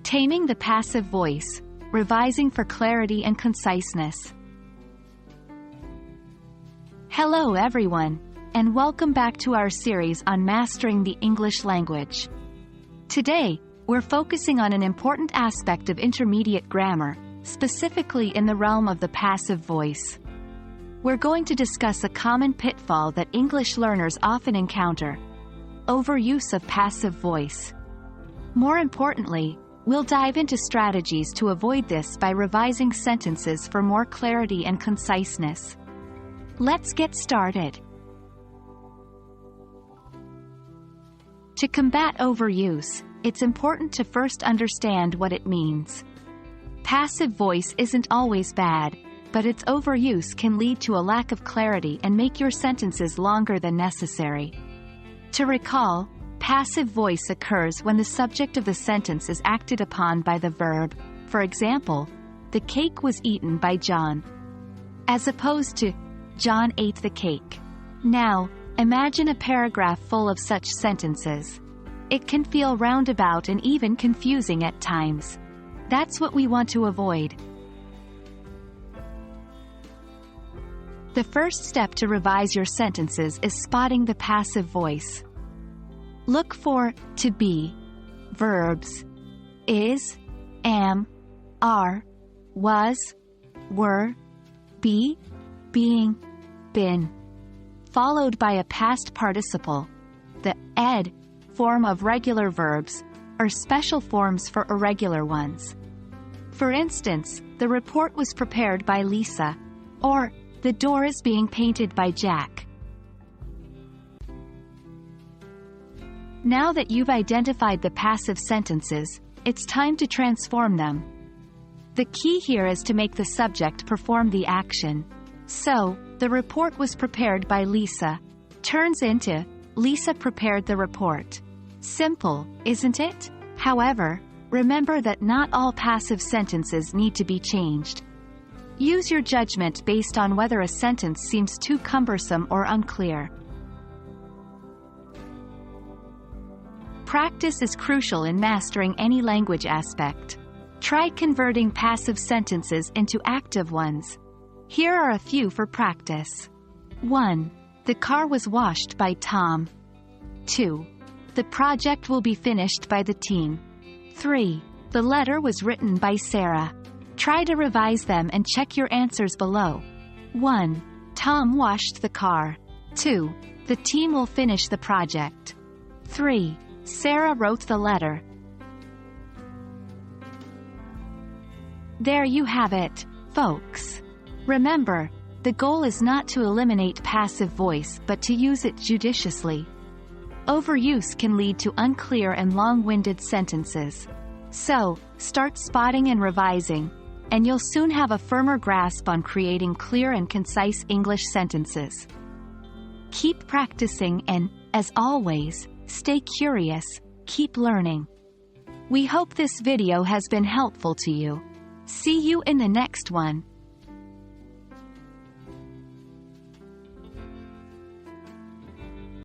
Taming the Passive Voice, Revising for Clarity and Conciseness. Hello everyone, and welcome back to our series on mastering the English language. Today, we're focusing on an important aspect of intermediate grammar, specifically in the realm of the passive voice. We're going to discuss a common pitfall that English learners often encounter: overuse of passive voice. More importantly, we'll dive into strategies to avoid this by revising sentences for more clarity and conciseness. Let's get started. To combat overuse, it's important to first understand what it means. Passive voice isn't always bad, but its overuse can lead to a lack of clarity and make your sentences longer than necessary. To recall, passive voice occurs when the subject of the sentence is acted upon by the verb. For example, the cake was eaten by John, as opposed to John ate the cake. Now, imagine a paragraph full of such sentences. It can feel roundabout and even confusing at times. That's what we want to avoid. The first step to revise your sentences is spotting the passive voice. Look for to be verbs is, am, are, was, were, be, being, been, followed by a past participle, the ed form of regular verbs, or special forms for irregular ones. For instance, the report was prepared by Lisa, or the door is being painted by Jack. Now that you've identified the passive sentences, it's time to transform them. The key here is to make the subject perform the action. So, the report was prepared by Lisa turns into Lisa prepared the report. Simple, isn't it? However, remember that not all passive sentences need to be changed. Use your judgment based on whether a sentence seems too cumbersome or unclear. Practice is crucial in mastering any language aspect. Try converting passive sentences into active ones. Here are a few for practice. 1. The car was washed by Tom. 2. The project will be finished by the team. 3. The letter was written by Sarah. Try to revise them and check your answers below. 1. Tom washed the car. 2. The team will finish the project. 3. Sarah wrote the letter. There you have it, folks. Remember, the goal is not to eliminate passive voice but to use it judiciously. Overuse can lead to unclear and long-winded sentences. So, start spotting and revising, and you'll soon have a firmer grasp on creating clear and concise English sentences. Keep practicing and, as always, stay curious, keep learning. We hope this video has been helpful to you. See you in the next one.